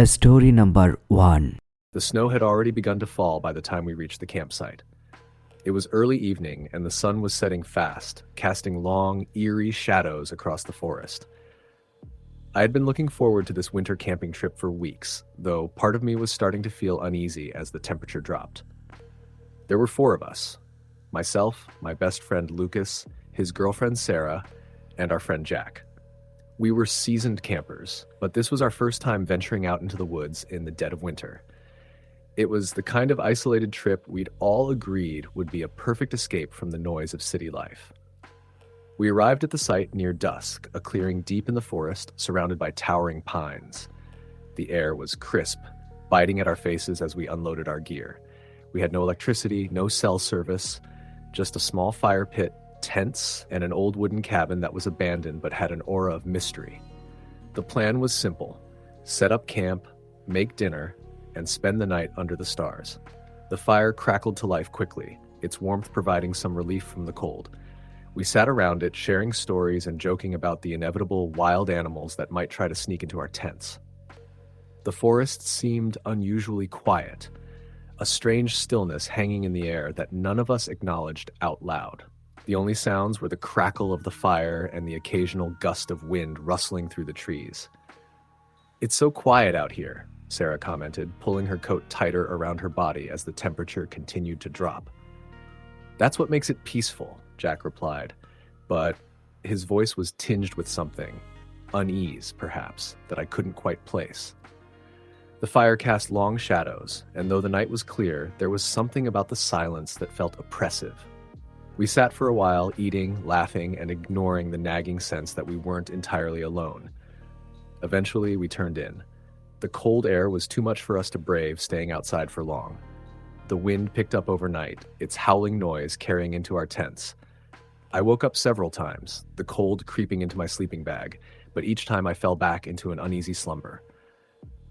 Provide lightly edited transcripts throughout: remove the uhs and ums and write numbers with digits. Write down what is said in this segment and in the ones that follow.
Story number 1. The snow had already begun to fall by the time we reached the campsite. It was early evening, and the sun was setting fast, casting long, eerie shadows across the forest. I had been looking forward to this winter camping trip for weeks, though part of me was starting to feel uneasy as the temperature dropped. There were 4 of us: myself, my best friend Lucas, his girlfriend Sarah, and our friend Jack. We were seasoned campers, but this was our first time venturing out into the woods in the dead of winter. It was the kind of isolated trip we'd all agreed would be a perfect escape from the noise of city life. We arrived at the site near dusk, a clearing deep in the forest surrounded by towering pines. The air was crisp, biting at our faces as we unloaded our gear. We had no electricity, no cell service, just a small fire pit, tents, and an old wooden cabin that was abandoned but had an aura of mystery. The plan was simple: set up camp, make dinner, and spend the night under the stars. The fire crackled to life quickly, its warmth providing some relief from the cold. We sat around it, sharing stories and joking about the inevitable wild animals that might try to sneak into our tents. The forest seemed unusually quiet, a strange stillness hanging in the air that none of us acknowledged out loud. The only sounds were the crackle of the fire and the occasional gust of wind rustling through the trees. "It's so quiet out here," Sarah commented, pulling her coat tighter around her body as the temperature continued to drop. "That's what makes it peaceful," Jack replied, but his voice was tinged with something, unease perhaps, that I couldn't quite place. The fire cast long shadows, and though the night was clear, there was something about the silence that felt oppressive. We sat for a while, eating, laughing, and ignoring the nagging sense that we weren't entirely alone. Eventually, we turned in. The cold air was too much for us to brave staying outside for long. The wind picked up overnight, its howling noise carrying into our tents. I woke up several times, the cold creeping into my sleeping bag, but each time I fell back into an uneasy slumber.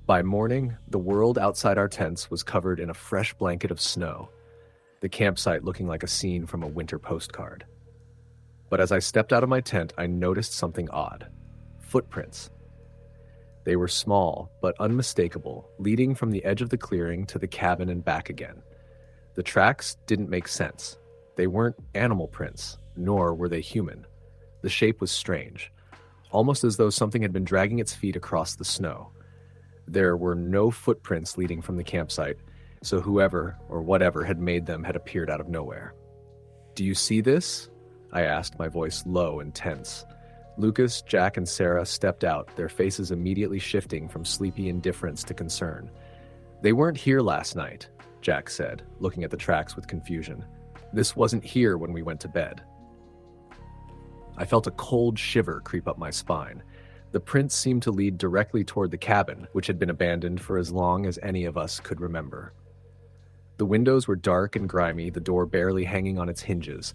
By morning, the world outside our tents was covered in a fresh blanket of snow, the campsite looking like a scene from a winter postcard. But as I stepped out of my tent, I noticed something odd: footprints. They were small, but unmistakable, leading from the edge of the clearing to the cabin and back again. The tracks didn't make sense. They weren't animal prints, nor were they human. The shape was strange, almost as though something had been dragging its feet across the snow. There were no footprints leading from the campsite, so whoever or whatever had made them had appeared out of nowhere. "Do you see this?" I asked, my voice low and tense. Lucas, Jack, and Sarah stepped out, their faces immediately shifting from sleepy indifference to concern. "They weren't here last night," Jack said, looking at the tracks with confusion. "This wasn't here when we went to bed." I felt a cold shiver creep up my spine. The prints seemed to lead directly toward the cabin, which had been abandoned for as long as any of us could remember. The windows were dark and grimy, the door barely hanging on its hinges,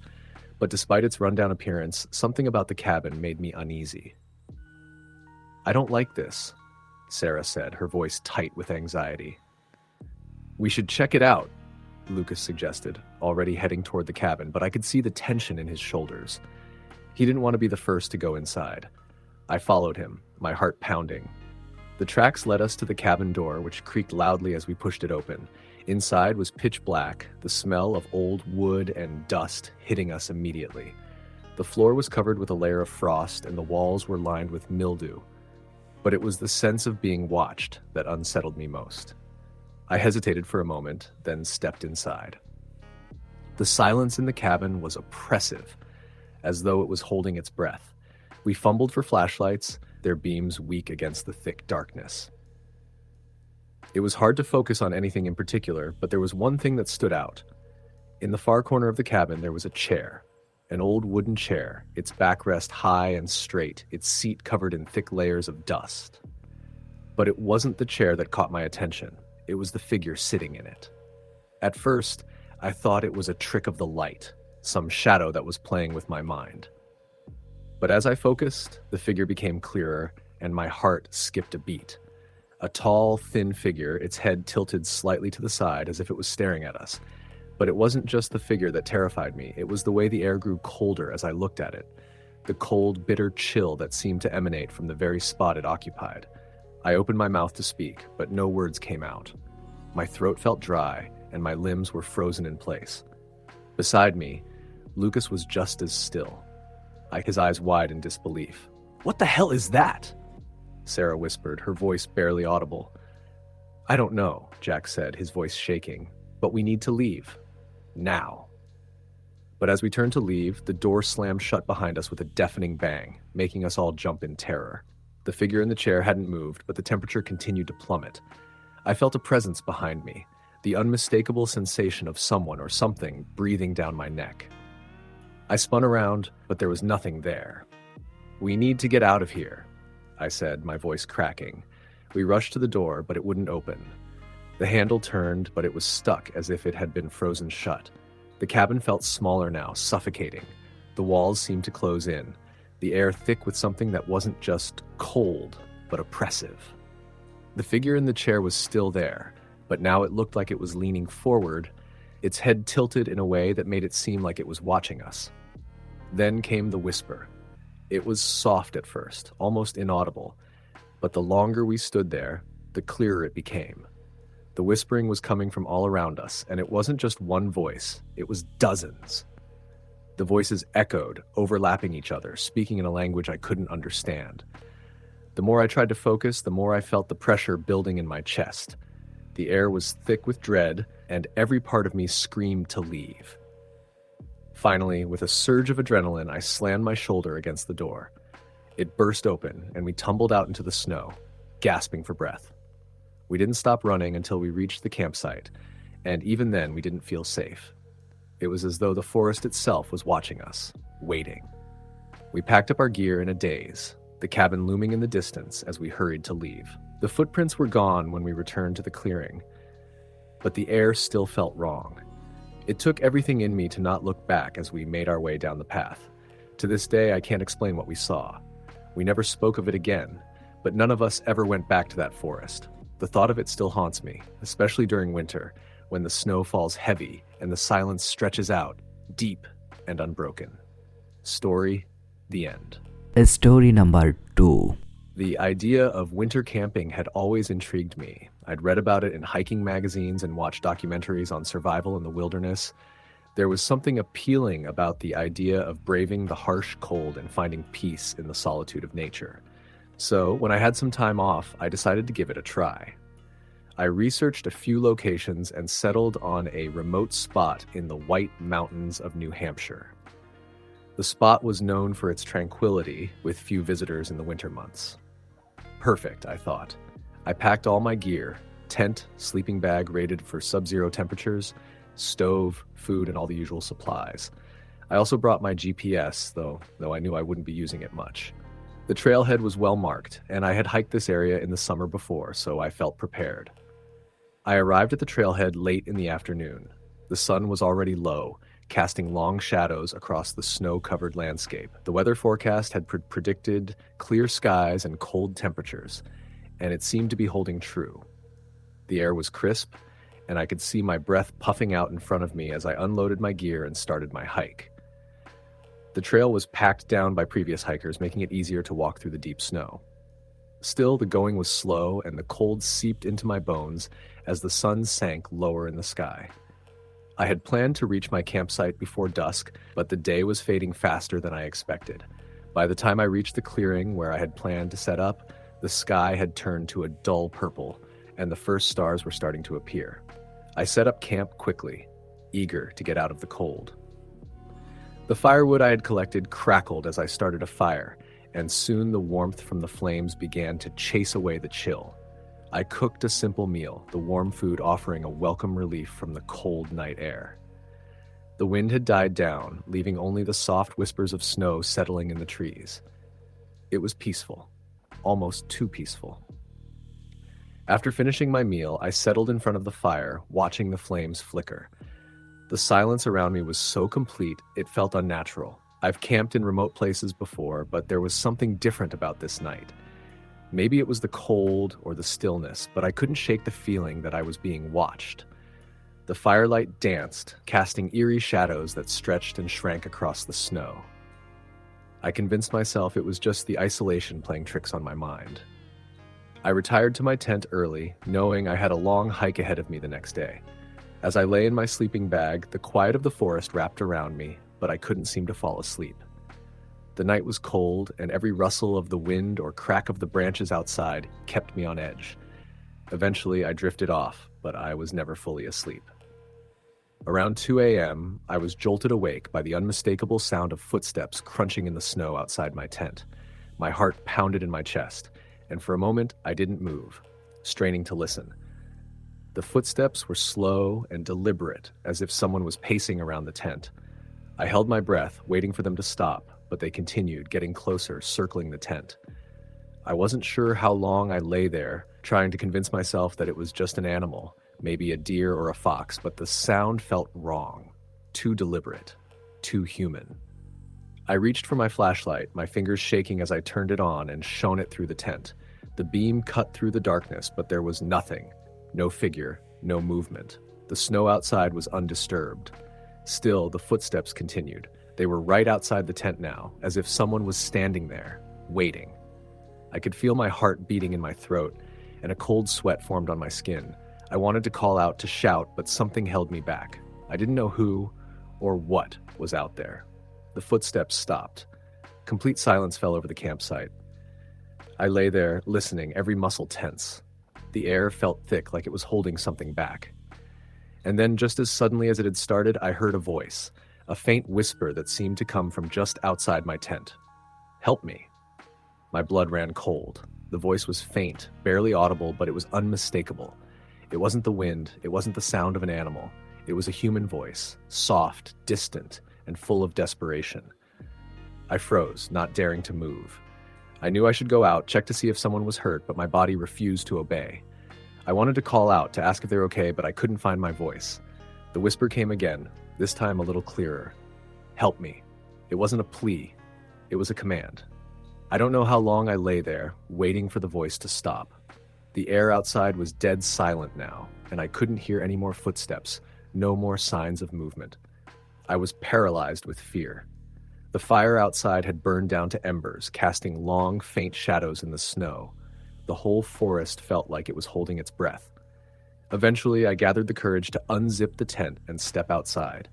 but despite its rundown appearance, something about the cabin made me uneasy. "I don't like this," Sarah said, her voice tight with anxiety. "We should check it out," Lucas suggested, already heading toward the cabin, but I could see the tension in his shoulders. He didn't want to be the first to go inside. I followed him, my heart pounding. The tracks led us to the cabin door, which creaked loudly as we pushed it open. Inside was pitch black, the smell of old wood and dust hitting us immediately. The floor was covered with a layer of frost, and the walls were lined with mildew. But it was the sense of being watched that unsettled me most. I hesitated for a moment, then stepped inside. The silence in the cabin was oppressive, as though it was holding its breath. We fumbled for flashlights, their beams weak against the thick darkness. It was hard to focus on anything in particular, but there was one thing that stood out. In the far corner of the cabin, there was a chair, an old wooden chair, its backrest high and straight, its seat covered in thick layers of dust. But it wasn't the chair that caught my attention. It was the figure sitting in it. At first, I thought it was a trick of the light, some shadow that was playing with my mind. But as I focused, the figure became clearer, and my heart skipped a beat. A tall, thin figure, its head tilted slightly to the side as if it was staring at us. But it wasn't just the figure that terrified me, it was the way the air grew colder as I looked at it. The cold, bitter chill that seemed to emanate from the very spot it occupied. I opened my mouth to speak, but no words came out. My throat felt dry, and my limbs were frozen in place. Beside me, Lucas was just as still, his eyes wide in disbelief. "What the hell is that?" Sarah whispered, her voice barely audible. "I don't know," Jack said, his voice shaking, "but we need to leave. Now." But as we turned to leave, the door slammed shut behind us with a deafening bang, making us all jump in terror. The figure in the chair hadn't moved, but the temperature continued to plummet. I felt a presence behind me, the unmistakable sensation of someone or something breathing down my neck. I spun around, but there was nothing there. "We need to get out of here," I said, my voice cracking. We rushed to the door, but it wouldn't open. The handle turned, but it was stuck as if it had been frozen shut. The cabin felt smaller now, suffocating. The walls seemed to close in, the air thick with something that wasn't just cold, but oppressive. The figure in the chair was still there, but now it looked like it was leaning forward, its head tilted in a way that made it seem like it was watching us. Then came the whisper. It was soft at first, almost inaudible, but the longer we stood there, the clearer it became. The whispering was coming from all around us, and it wasn't just one voice, it was dozens. The voices echoed, overlapping each other, speaking in a language I couldn't understand. The more I tried to focus, the more I felt the pressure building in my chest. The air was thick with dread, and every part of me screamed to leave. Finally, with a surge of adrenaline, I slammed my shoulder against the door. It burst open, and we tumbled out into the snow, gasping for breath. We didn't stop running until we reached the campsite, and even then we didn't feel safe. It was as though the forest itself was watching us, waiting. We packed up our gear in a daze, the cabin looming in the distance as we hurried to leave. The footprints were gone when we returned to the clearing, but the air still felt wrong. It took everything in me to not look back as we made our way down the path. To this day, I can't explain what we saw. We never spoke of it again, but none of us ever went back to that forest. The thought of it still haunts me, especially during winter, when the snow falls heavy and the silence stretches out, deep and unbroken. Story, the end. Story number 2. The idea of winter camping had always intrigued me. I'd read about it in hiking magazines and watched documentaries on survival in the wilderness. There was something appealing about the idea of braving the harsh cold and finding peace in the solitude of nature. So, when I had some time off, I decided to give it a try. I researched a few locations and settled on a remote spot in the White Mountains of New Hampshire. The spot was known for its tranquility, with few visitors in the winter months. Perfect, I thought. I packed all my gear, tent, sleeping bag rated for sub-zero temperatures, stove, food, and all the usual supplies. I also brought my GPS, though I knew I wouldn't be using it much. The trailhead was well marked, and I had hiked this area in the summer before, so I felt prepared. I arrived at the trailhead late in the afternoon. The sun was already low, casting long shadows across the snow-covered landscape. The weather forecast had predicted clear skies and cold temperatures, and it seemed to be holding true. The air was crisp, and I could see my breath puffing out in front of me as I unloaded my gear and started my hike. The trail was packed down by previous hikers, making it easier to walk through the deep snow. Still, the going was slow, and the cold seeped into my bones as the sun sank lower in the sky. I had planned to reach my campsite before dusk, but the day was fading faster than I expected. By the time I reached the clearing where I had planned to set up, the sky had turned to a dull purple, and the first stars were starting to appear. I set up camp quickly, eager to get out of the cold. The firewood I had collected crackled as I started a fire, and soon the warmth from the flames began to chase away the chill. I cooked a simple meal, the warm food offering a welcome relief from the cold night air. The wind had died down, leaving only the soft whispers of snow settling in the trees. It was peaceful, almost too peaceful. After finishing my meal, I settled in front of the fire, watching the flames flicker. The silence around me was so complete, it felt unnatural. I've camped in remote places before, but there was something different about this night. Maybe it was the cold or the stillness, but I couldn't shake the feeling that I was being watched. The firelight danced, casting eerie shadows that stretched and shrank across the snow. I convinced myself it was just the isolation playing tricks on my mind. I retired to my tent early, knowing I had a long hike ahead of me the next day. As I lay in my sleeping bag, the quiet of the forest wrapped around me, but I couldn't seem to fall asleep. The night was cold, and every rustle of the wind or crack of the branches outside kept me on edge. Eventually, I drifted off, but I was never fully asleep. Around 2 a.m., I was jolted awake by the unmistakable sound of footsteps crunching in the snow outside my tent. My heart pounded in my chest, and for a moment, I didn't move, straining to listen. The footsteps were slow and deliberate, as if someone was pacing around the tent. I held my breath, waiting for them to stop, but they continued, getting closer, circling the tent. I wasn't sure how long I lay there, trying to convince myself that it was just an animal, maybe a deer or a fox, but the sound felt wrong, too deliberate, too human. I reached for my flashlight, my fingers shaking as I turned it on and shone it through the tent. The beam cut through the darkness, but there was nothing. No figure, no movement. The snow outside was undisturbed. Still, the footsteps continued. They were right outside the tent now, as if someone was standing there, waiting. I could feel my heart beating in my throat, and a cold sweat formed on my skin. I wanted to call out, to shout, but something held me back. I didn't know who or what was out there. The footsteps stopped. Complete silence fell over the campsite. I lay there, listening, every muscle tense. The air felt thick, like it was holding something back. And then, just as suddenly as it had started, I heard a voice, a faint whisper that seemed to come from just outside my tent. "Help me." My blood ran cold. The voice was faint, barely audible, but it was unmistakable. It wasn't the wind, it wasn't the sound of an animal. It was a human voice, soft, distant, and full of desperation. I froze, not daring to move. I knew I should go out, check to see if someone was hurt, but my body refused to obey. I wanted to call out, to ask if they were okay, but I couldn't find my voice. The whisper came again, this time a little clearer. "Help me." It wasn't a plea, it was a command. I don't know how long I lay there, waiting for the voice to stop. The air outside was dead silent now, and I couldn't hear any more footsteps, no more signs of movement. I was paralyzed with fear. The fire outside had burned down to embers, casting long, faint shadows in the snow. The whole forest felt like it was holding its breath. Eventually, I gathered the courage to unzip the tent and step outside.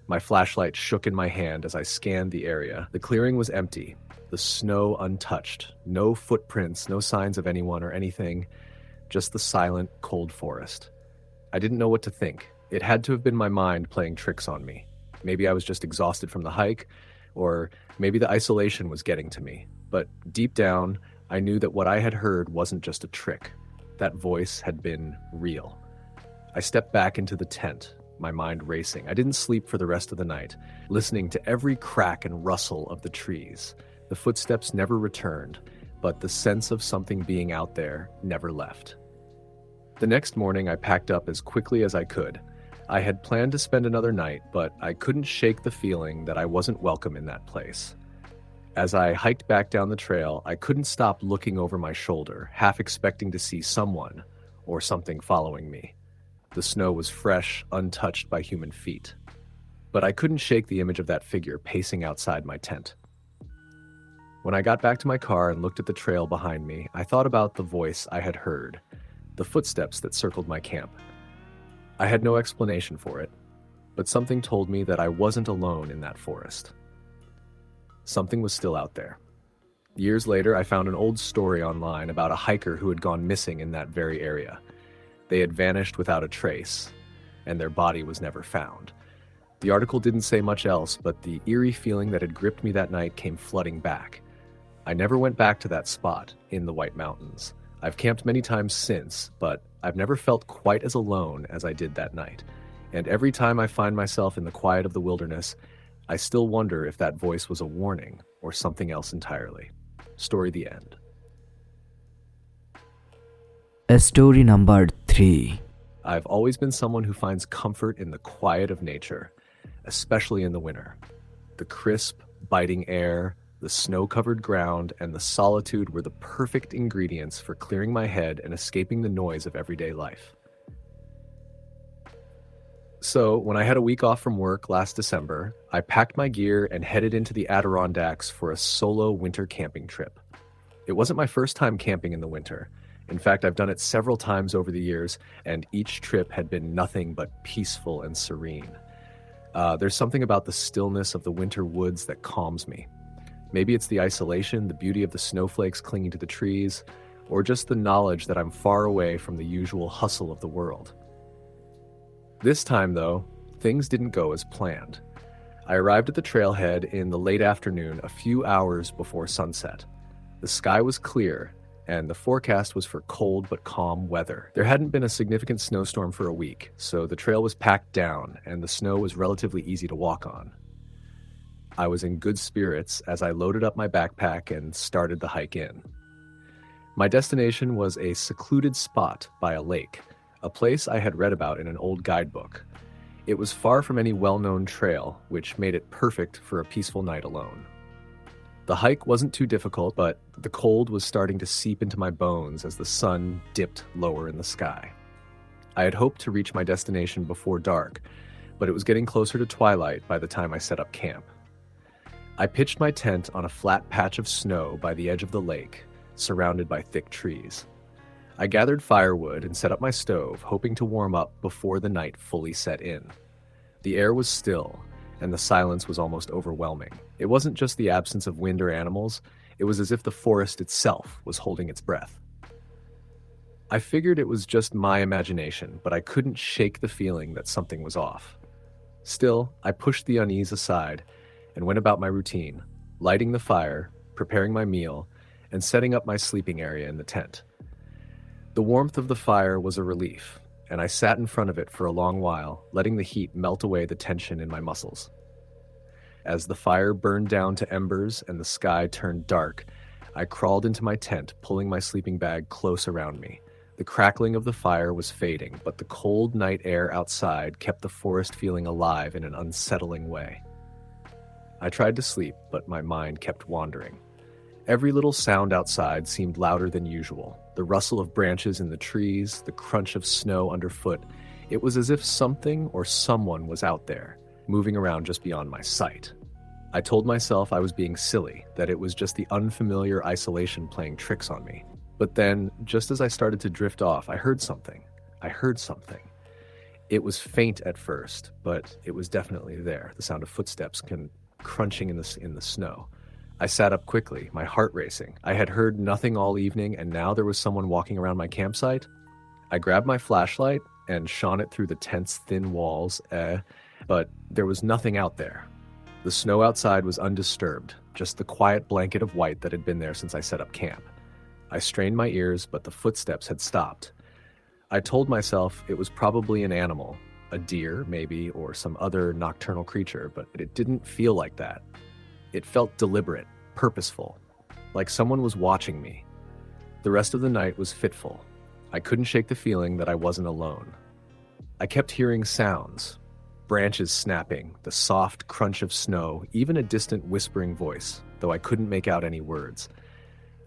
My flashlight shook in my hand as I scanned the area. The clearing was empty, the snow untouched. No footprints, no signs of anyone or anything, just the silent, cold forest. I didn't know what to think. It had to have been my mind playing tricks on me. Maybe I was just exhausted from the hike, or maybe the isolation was getting to me. But deep down, I knew that what I had heard wasn't just a trick. That voice had been real. I stepped back into the tent, my mind racing. I didn't sleep for the rest of the night, listening to every crack and rustle of the trees. The footsteps never returned, but the sense of something being out there never left. The next morning, I packed up as quickly as I could. I had planned to spend another night, but I couldn't shake the feeling that I wasn't welcome in that place. As I hiked back down the trail, I couldn't stop looking over my shoulder, half expecting to see someone or something following me. The snow was fresh, untouched by human feet. But I couldn't shake the image of that figure pacing outside my tent. When I got back to my car and looked at the trail behind me, I thought about the voice I had heard, the footsteps that circled my camp. I had no explanation for it, but something told me that I wasn't alone in that forest. Something was still out there. Years later, I found an old story online about a hiker who had gone missing in that very area. They had vanished without a trace, and their body was never found. The article didn't say much else, but the eerie feeling that had gripped me that night came flooding back. I never went back to that spot in the White Mountains. I've camped many times since, but I've never felt quite as alone as I did that night. And every time I find myself in the quiet of the wilderness, I still wonder if that voice was a warning or something else entirely. Story the end. Story number 3. I've always been someone who finds comfort in the quiet of nature, especially in the winter. The crisp, biting air, the snow-covered ground, and the solitude were the perfect ingredients for clearing my head and escaping the noise of everyday life. So, when I had a week off from work last December, I packed my gear and headed into the Adirondacks for a solo winter camping trip. It wasn't my first time camping in the winter, In fact, I've done it several times over the years, and each trip had been nothing but peaceful and serene. There's something about the stillness of the winter woods that calms me. Maybe it's the isolation, the beauty of the snowflakes clinging to the trees, or just the knowledge that I'm far away from the usual hustle of the world. This time, though, things didn't go as planned. I arrived at the trailhead in the late afternoon, a few hours before sunset. The sky was clear, and the forecast was for cold but calm weather. There hadn't been a significant snowstorm for a week, so the trail was packed down, and the snow was relatively easy to walk on. I was in good spirits as I loaded up my backpack and started the hike in. My destination was a secluded spot by a lake, a place I had read about in an old guidebook. It was far from any well-known trail, which made it perfect for a peaceful night alone. The hike wasn't too difficult, but the cold was starting to seep into my bones as the sun dipped lower in the sky. I had hoped to reach my destination before dark, but it was getting closer to twilight by the time I set up camp. I pitched my tent on a flat patch of snow by the edge of the lake, surrounded by thick trees. I gathered firewood and set up my stove, hoping to warm up before the night fully set in. The air was still, and the silence was almost overwhelming. It wasn't just the absence of wind or animals, it was as if the forest itself was holding its breath. I figured it was just my imagination, but I couldn't shake the feeling that something was off. Still, I pushed the unease aside and went about my routine, lighting the fire, preparing my meal, and setting up my sleeping area in the tent. The warmth of the fire was a relief, and I sat in front of it for a long while, letting the heat melt away the tension in my muscles. As the fire burned down to embers and the sky turned dark, I crawled into my tent, pulling my sleeping bag close around me. The crackling of the fire was fading, but the cold night air outside kept the forest feeling alive in an unsettling way. I tried to sleep, but my mind kept wandering. Every little sound outside seemed louder than usual. The rustle of branches in the trees, the crunch of snow underfoot. It was as if something or someone was out there, moving around just beyond my sight. I told myself I was being silly, that it was just the unfamiliar isolation playing tricks on me. But then, just as I started to drift off, I heard something. It was faint at first, but it was definitely there, the sound of footsteps crunching in the snow. I sat up quickly, my heart racing. I had heard nothing all evening, and now there was someone walking around my campsite. I grabbed my flashlight and shone it through the tent's thin walls, but there was nothing out there. The snow outside was undisturbed, just the quiet blanket of white that had been there since I set up camp. I strained my ears, but the footsteps had stopped. I told myself it was probably an animal, a deer maybe, or some other nocturnal creature, but it didn't feel like that. It felt deliberate, purposeful, like someone was watching me. The rest of the night was fitful. I couldn't shake the feeling that I wasn't alone. I kept hearing sounds, branches snapping, the soft crunch of snow, even a distant whispering voice, though I couldn't make out any words.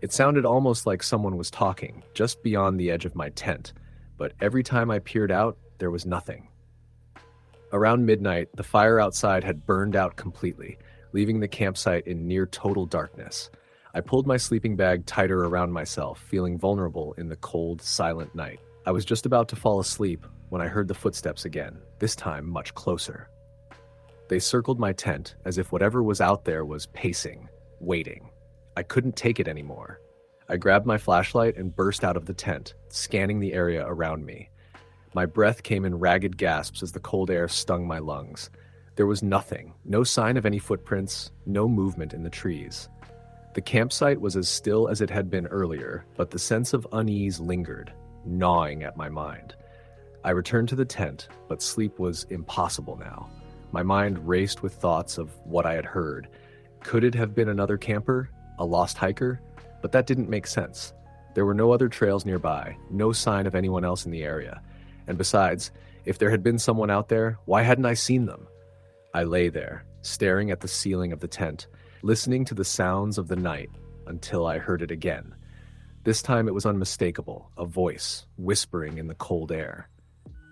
It sounded almost like someone was talking, just beyond the edge of my tent, but every time I peered out, there was nothing. Around midnight, the fire outside had burned out completely, leaving the campsite in near total darkness. I pulled my sleeping bag tighter around myself, feeling vulnerable in the cold, silent night. I was just about to fall asleep when I heard the footsteps again, this time much closer. They circled my tent as if whatever was out there was pacing, waiting. I couldn't take it anymore. I grabbed my flashlight and burst out of the tent, scanning the area around me. My breath came in ragged gasps as the cold air stung my lungs. There was nothing, no sign of any footprints, no movement in the trees. The campsite was as still as it had been earlier, but the sense of unease lingered, gnawing at my mind. I returned to the tent, but sleep was impossible now. My mind raced with thoughts of what I had heard. Could it have been another camper, a lost hiker? But that didn't make sense. There were no other trails nearby, no sign of anyone else in the area. And besides, if there had been someone out there, why hadn't I seen them? I lay there, staring at the ceiling of the tent, listening to the sounds of the night until I heard it again. This time it was unmistakable, a voice whispering in the cold air.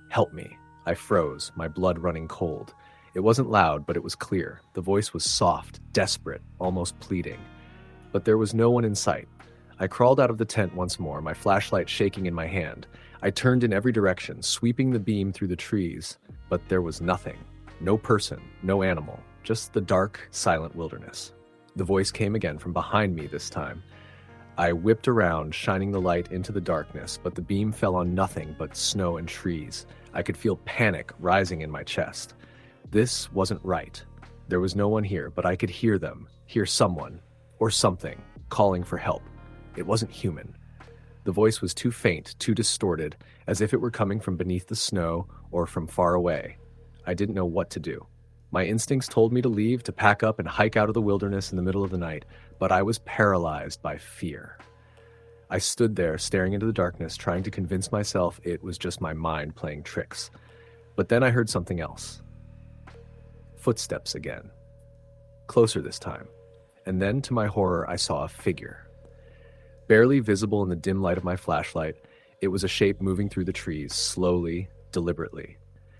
"Help me." I froze, my blood running cold. It wasn't loud, but it was clear. The voice was soft, desperate, almost pleading. But there was no one in sight. I crawled out of the tent once more, my flashlight shaking in my hand. I turned in every direction, sweeping the beam through the trees, but there was nothing. No person, no animal, just the dark, silent wilderness. The voice came again from behind me this time. I whipped around, shining the light into the darkness, but the beam fell on nothing but snow and trees. I could feel panic rising in my chest. This wasn't right. There was no one here, but I could hear them, hear someone, or something, calling for help. It wasn't human. The voice was too faint, too distorted, as if it were coming from beneath the snow or from far away. I didn't know what to do. My instincts told me to leave, to pack up and hike out of the wilderness in the middle of the night, but I was paralyzed by fear. I stood there, staring into the darkness, trying to convince myself it was just my mind playing tricks. But then I heard something else. Footsteps again. Closer this time. And then, to my horror, I saw a figure. Barely visible in the dim light of my flashlight, it was a shape moving through the trees, slowly, deliberately.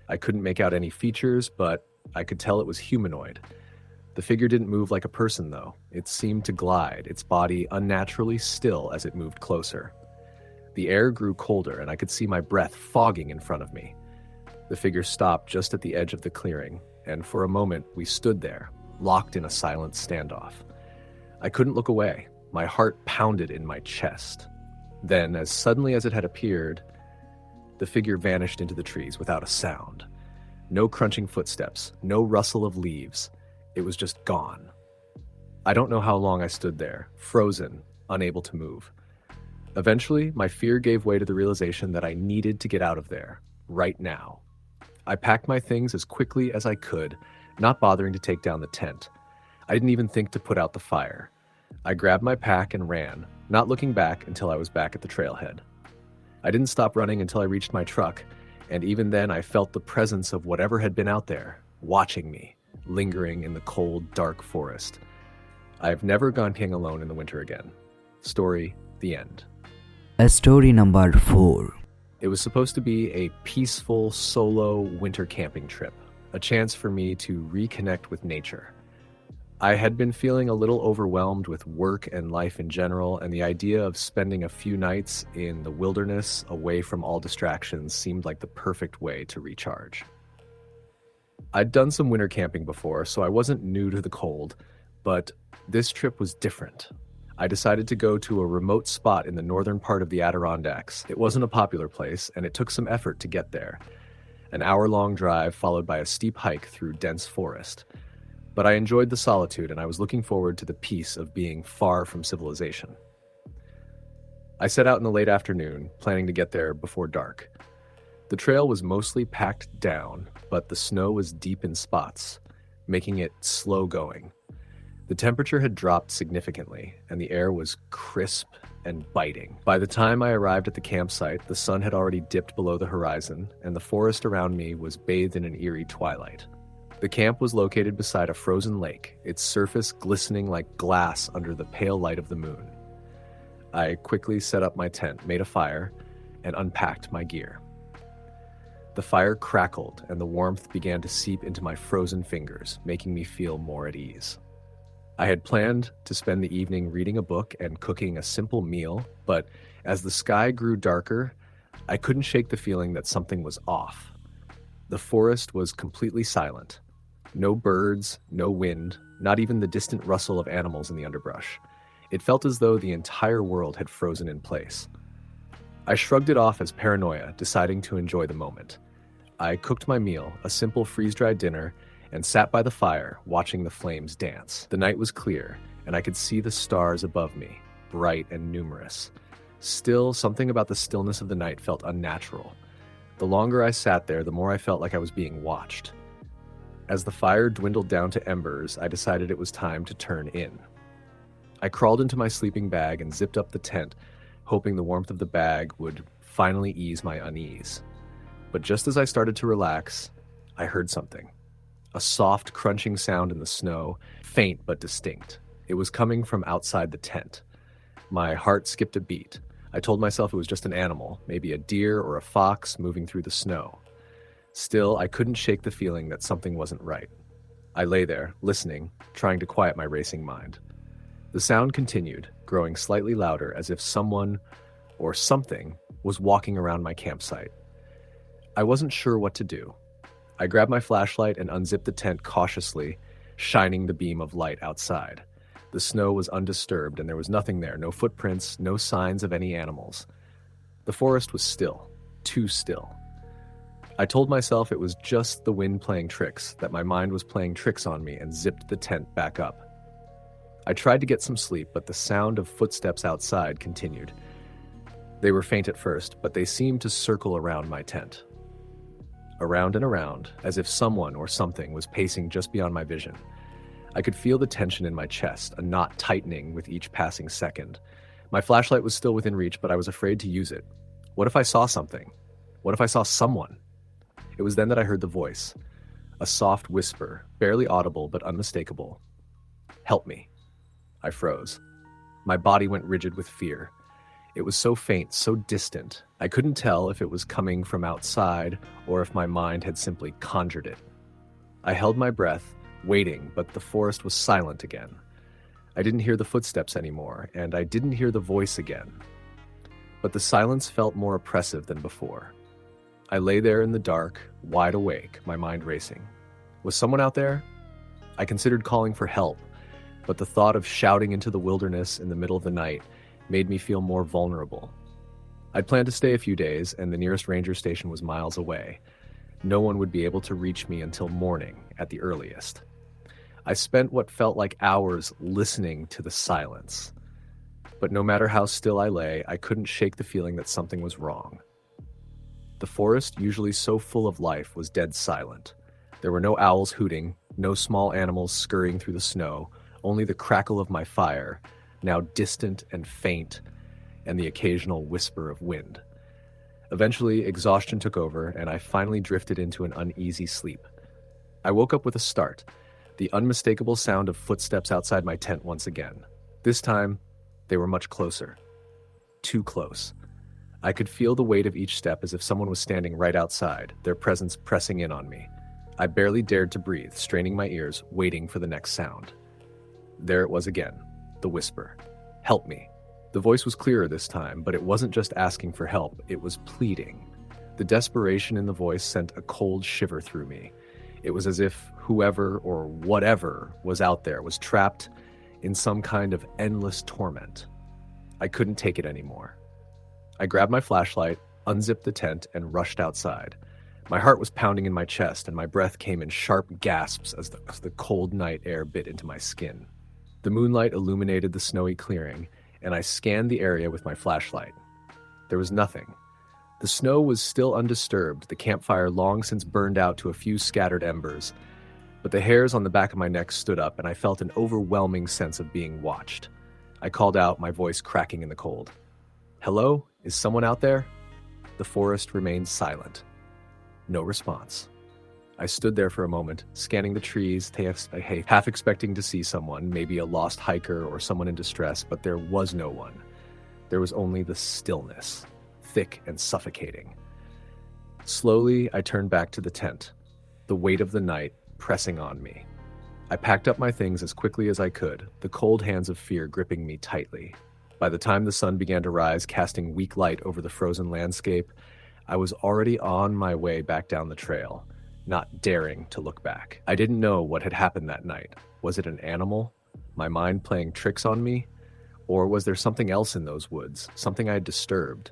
I couldn't make out any features, but I could tell it was humanoid. The figure didn't move like a person, though. It seemed to glide, its body unnaturally still as it moved closer. The air grew colder, and I could see my breath fogging in front of me. The figure stopped just at the edge of the clearing, and for a moment we stood there, locked in a silent standoff. I couldn't look away. My heart pounded in my chest. Then, as suddenly as it had appeared, the figure vanished into the trees without a sound. No crunching footsteps, no rustle of leaves. It was just gone. I don't know how long I stood there, frozen, unable to move. Eventually, my fear gave way to the realization that I needed to get out of there, right now. I packed my things as quickly as I could, not bothering to take down the tent. I didn't even think to put out the fire. I grabbed my pack and ran, not looking back until I was back at the trailhead. I didn't stop running until I reached my truck, and even then I felt the presence of whatever had been out there, watching me, lingering in the cold, dark forest. I've never gone camping alone in the winter again. Story, the end. Story number 4. It was supposed to be a peaceful, solo winter camping trip, a chance for me to reconnect with nature. I had been feeling a little overwhelmed with work and life in general, and the idea of spending a few nights in the wilderness away from all distractions seemed like the perfect way to recharge. I'd done some winter camping before, so I wasn't new to the cold, but this trip was different. I decided to go to a remote spot in the northern part of the Adirondacks. It wasn't a popular place, and it took some effort to get there. An hour-long drive followed by a steep hike through dense forest. But I enjoyed the solitude, and I was looking forward to the peace of being far from civilization. I set out in the late afternoon, planning to get there before dark. The trail was mostly packed down, but the snow was deep in spots, making it slow going. The temperature had dropped significantly, and the air was crisp and biting. By the time I arrived at the campsite, the sun had already dipped below the horizon, and the forest around me was bathed in an eerie twilight. The camp was located beside a frozen lake, its surface glistening like glass under the pale light of the moon. I quickly set up my tent, made a fire, and unpacked my gear. The fire crackled, and the warmth began to seep into my frozen fingers, making me feel more at ease. I had planned to spend the evening reading a book and cooking a simple meal, but as the sky grew darker, I couldn't shake the feeling that something was off. The forest was completely silent. No birds, no wind, not even the distant rustle of animals in the underbrush. It felt as though the entire world had frozen in place. I shrugged it off as paranoia, deciding to enjoy the moment. I cooked my meal, a simple freeze-dried dinner, and sat by the fire, watching the flames dance. The night was clear, and I could see the stars above me, bright and numerous. Still, something about the stillness of the night felt unnatural. The longer I sat there, the more I felt like I was being watched. As the fire dwindled down to embers, I decided it was time to turn in. I crawled into my sleeping bag and zipped up the tent, hoping the warmth of the bag would finally ease my unease. But just as I started to relax, I heard something. A soft, crunching sound in the snow, faint but distinct. It was coming from outside the tent. My heart skipped a beat. I told myself it was just an animal, maybe a deer or a fox moving through the snow. Still, I couldn't shake the feeling that something wasn't right. I lay there, listening, trying to quiet my racing mind. The sound continued, growing slightly louder as if someone or something was walking around my campsite. I wasn't sure what to do. I grabbed my flashlight and unzipped the tent cautiously, shining the beam of light outside. The snow was undisturbed and there was nothing there, no footprints, no signs of any animals. The forest was still, too still. I told myself it was just the wind playing tricks, that my mind was playing tricks on me, and zipped the tent back up. I tried to get some sleep, but the sound of footsteps outside continued. They were faint at first, but they seemed to circle around my tent. Around and around, as if someone or something was pacing just beyond my vision. I could feel the tension in my chest, a knot tightening with each passing second. My flashlight was still within reach, but I was afraid to use it. What if I saw something? What if I saw someone? It was then that I heard the voice. A soft whisper, barely audible but unmistakable. "Help me." I froze. My body went rigid with fear. It was so faint, so distant. I couldn't tell if it was coming from outside or if my mind had simply conjured it. I held my breath, waiting, but the forest was silent again. I didn't hear the footsteps anymore, and I didn't hear the voice again. But the silence felt more oppressive than before. I lay there in the dark, wide awake, my mind racing. Was someone out there? I considered calling for help, but the thought of shouting into the wilderness in the middle of the night made me feel more vulnerable. I'd planned to stay a few days, and the nearest ranger station was miles away. No one would be able to reach me until morning at the earliest. I spent what felt like hours listening to the silence. But no matter how still I lay, I couldn't shake the feeling that something was wrong. The forest, usually so full of life, was dead silent. There were no owls hooting, no small animals scurrying through the snow, only the crackle of my fire, now distant and faint, and the occasional whisper of wind. Eventually, exhaustion took over, and I finally drifted into an uneasy sleep. I woke up with a start, the unmistakable sound of footsteps outside my tent once again. This time, they were much closer. Too close. I could feel the weight of each step as if someone was standing right outside, their presence pressing in on me. I barely dared to breathe, straining my ears, waiting for the next sound. There it was again, the whisper. "Help me." The voice was clearer this time, but it wasn't just asking for help, it was pleading. The desperation in the voice sent a cold shiver through me. It was as if whoever or whatever was out there was trapped in some kind of endless torment. I couldn't take it anymore. I grabbed my flashlight, unzipped the tent, and rushed outside. My heart was pounding in my chest, and my breath came in sharp gasps as the cold night air bit into my skin. The moonlight illuminated the snowy clearing, and I scanned the area with my flashlight. There was nothing. The snow was still undisturbed, the campfire long since burned out to a few scattered embers, but the hairs on the back of my neck stood up, and I felt an overwhelming sense of being watched. I called out, my voice cracking in the cold. "Hello? Is someone out there?" The forest remained silent. No response. I stood there for a moment, scanning the trees, half expecting to see someone, maybe a lost hiker or someone in distress, but there was no one. There was only the stillness, thick and suffocating. Slowly, I turned back to the tent, the weight of the night pressing on me. I packed up my things as quickly as I could, the cold hands of fear gripping me tightly. By the time the sun began to rise, casting weak light over the frozen landscape, I was already on my way back down the trail, not daring to look back. I didn't know what had happened that night. Was it an animal? My mind playing tricks on me? Or was there something else in those woods, something I had disturbed?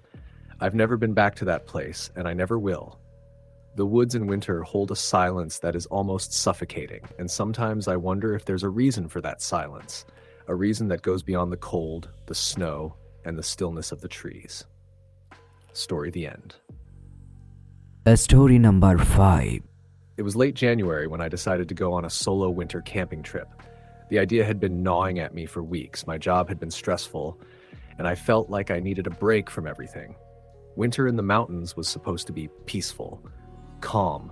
I've never been back to that place, and I never will. The woods in winter hold a silence that is almost suffocating, and sometimes I wonder if there's a reason for that silence, a reason that goes beyond the cold, the snow, and the stillness of the trees. Story the end. Story number 5. It was late January when I decided to go on a solo winter camping trip. The idea had been gnawing at me for weeks. My job had been stressful, and I felt like I needed a break from everything. Winter in the mountains was supposed to be peaceful, calm,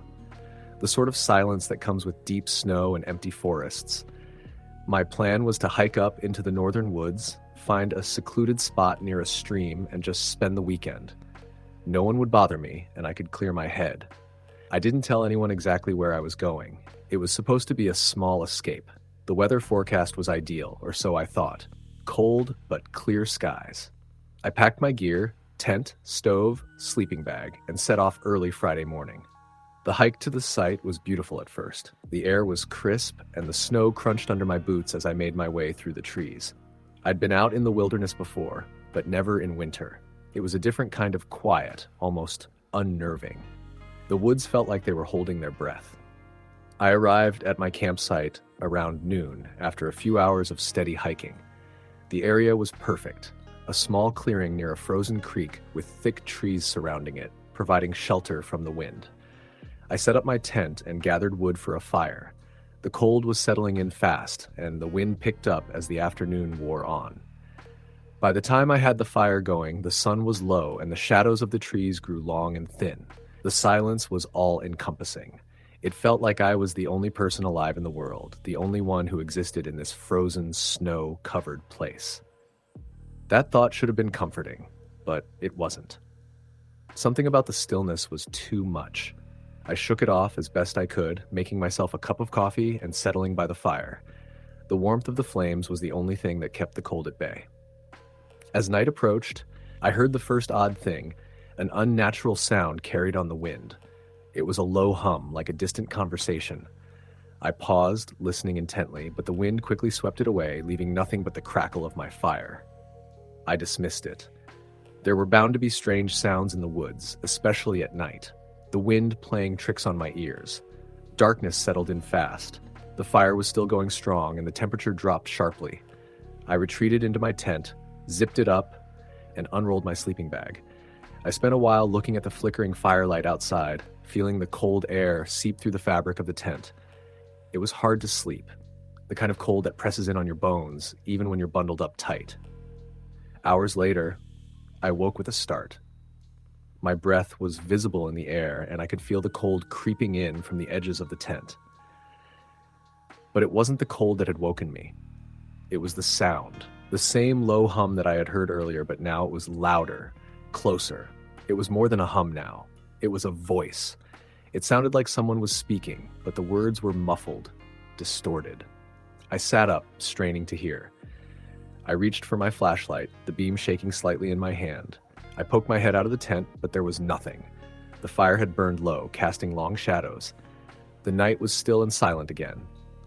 the sort of silence that comes with deep snow and empty forests. My plan was to hike up into the northern woods, find a secluded spot near a stream, and just spend the weekend. No one would bother me, and I could clear my head. I didn't tell anyone exactly where I was going. It was supposed to be a small escape. The weather forecast was ideal, or so I thought. Cold but clear skies. I packed my gear, tent, stove, sleeping bag, and set off early Friday morning. The hike to the site was beautiful at first. The air was crisp, and the snow crunched under my boots as I made my way through the trees. I'd been out in the wilderness before, but never in winter. It was a different kind of quiet, almost unnerving. The woods felt like they were holding their breath. I arrived at my campsite around noon after a few hours of steady hiking. The area was perfect, a small clearing near a frozen creek with thick trees surrounding it, providing shelter from the wind. I set up my tent and gathered wood for a fire. The cold was settling in fast, and the wind picked up as the afternoon wore on. By the time I had the fire going, the sun was low and the shadows of the trees grew long and thin. The silence was all-encompassing. It felt like I was the only person alive in the world, the only one who existed in this frozen, snow-covered place. That thought should have been comforting, but it wasn't. Something about the stillness was too much. I shook it off as best I could, making myself a cup of coffee and settling by the fire. The warmth of the flames was the only thing that kept the cold at bay. As night approached, I heard the first odd thing, an unnatural sound carried on the wind. It was a low hum, like a distant conversation. I paused, listening intently, but the wind quickly swept it away, leaving nothing but the crackle of my fire. I dismissed it. There were bound to be strange sounds in the woods, especially at night. The wind playing tricks on my ears. Darkness settled in fast. The fire was still going strong, and the temperature dropped sharply. I retreated into my tent, zipped it up, and unrolled my sleeping bag. I spent a while looking at the flickering firelight outside, feeling the cold air seep through the fabric of the tent. It was hard to sleep, the kind of cold that presses in on your bones, even when you're bundled up tight. Hours later, I woke with a start. My breath was visible in the air, and I could feel the cold creeping in from the edges of the tent. But it wasn't the cold that had woken me. It was the sound, the same low hum that I had heard earlier, but now it was louder, closer. It was more than a hum now. It was a voice. It sounded like someone was speaking, but the words were muffled, distorted. I sat up, straining to hear. I reached for my flashlight, the beam shaking slightly in my hand. I poked my head out of the tent, but there was nothing. The fire had burned low, casting long shadows. The night was still and silent again.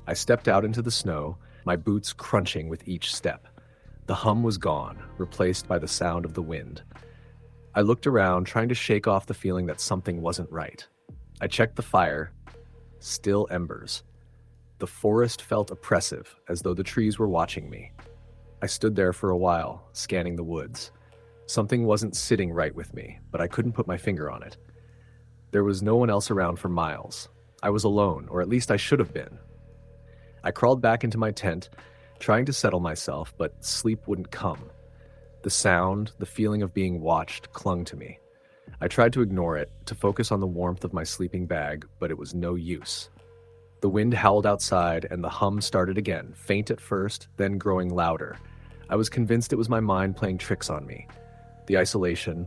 I stepped out into the snow, my boots crunching with each step. The hum was gone, replaced by the sound of the wind. I looked around, trying to shake off the feeling that something wasn't right. I checked the fire. Still embers. The forest felt oppressive, as though the trees were watching me. I stood there for a while, scanning the woods. Something wasn't sitting right with me, but I couldn't put my finger on it. There was no one else around for miles. I was alone, or at least I should have been. I crawled back into my tent, trying to settle myself, but sleep wouldn't come. The sound, the feeling of being watched, clung to me. I tried to ignore it, to focus on the warmth of my sleeping bag, but it was no use. The wind howled outside, and the hum started again, faint at first, then growing louder. I was convinced it was my mind playing tricks on me. The isolation,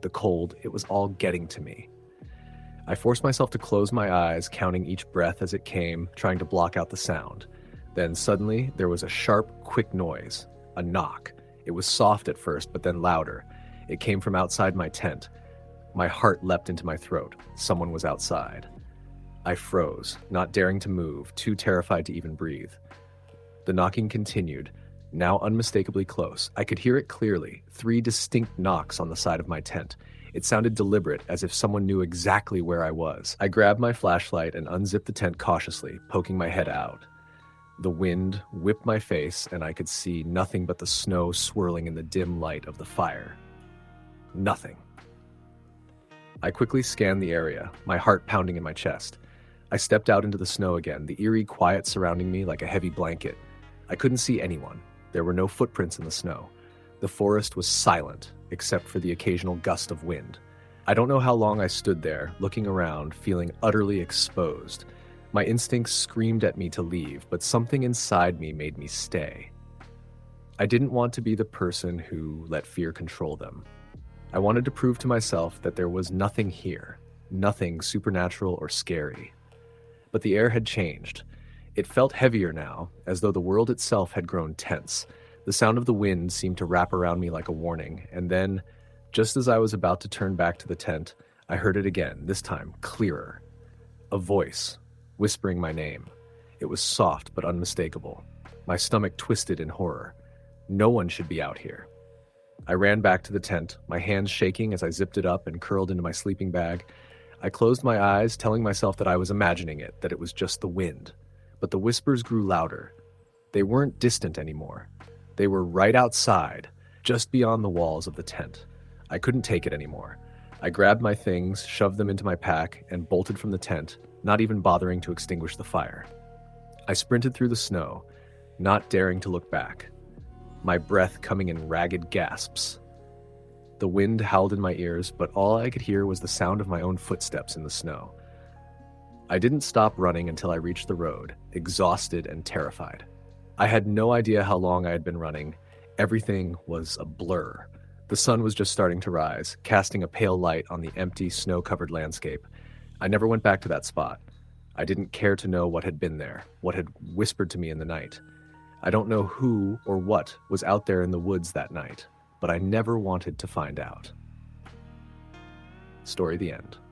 the cold, it was all getting to me. I forced myself to close my eyes, counting each breath as it came, trying to block out the sound. Then suddenly, there was a sharp, quick noise, a knock. It was soft at first, but then louder. It came from outside my tent. My heart leapt into my throat. Someone was outside. I froze, not daring to move, too terrified to even breathe. The knocking continued, now unmistakably close. I could hear it clearly, 3 distinct knocks on the side of my tent. It sounded deliberate, as if someone knew exactly where I was. I grabbed my flashlight and unzipped the tent cautiously, poking my head out. The wind whipped my face, and I could see nothing but the snow swirling in the dim light of the fire. Nothing. I quickly scanned the area, my heart pounding in my chest. I stepped out into the snow again, the eerie quiet surrounding me like a heavy blanket. I couldn't see anyone. There were no footprints in the snow. The forest was silent, except for the occasional gust of wind. I don't know how long I stood there, looking around, feeling utterly exposed. My instincts screamed at me to leave, but something inside me made me stay. I didn't want to be the person who let fear control them. I wanted to prove to myself that there was nothing here, nothing supernatural or scary. But the air had changed. It felt heavier now, as though the world itself had grown tense. The sound of the wind seemed to wrap around me like a warning, and then, just as I was about to turn back to the tent, I heard it again, this time clearer. A voice, whispering my name. It was soft but unmistakable. My stomach twisted in horror. No one should be out here. I ran back to the tent, my hands shaking as I zipped it up and curled into my sleeping bag. I closed my eyes, telling myself that I was imagining it, that it was just the wind. But the whispers grew louder. They weren't distant anymore. They were right outside, just beyond the walls of the tent. I couldn't take it anymore. I grabbed my things, shoved them into my pack, and bolted from the tent, not even bothering to extinguish the fire. I sprinted through the snow, not daring to look back, my breath coming in ragged gasps. The wind howled in my ears, but all I could hear was the sound of my own footsteps in the snow. I didn't stop running until I reached the road, exhausted and terrified. I had no idea how long I had been running. Everything was a blur. The sun was just starting to rise, casting a pale light on the empty, snow-covered landscape. I never went back to that spot. I didn't care to know what had been there, what had whispered to me in the night. I don't know who or what was out there in the woods that night, but I never wanted to find out. Story the end.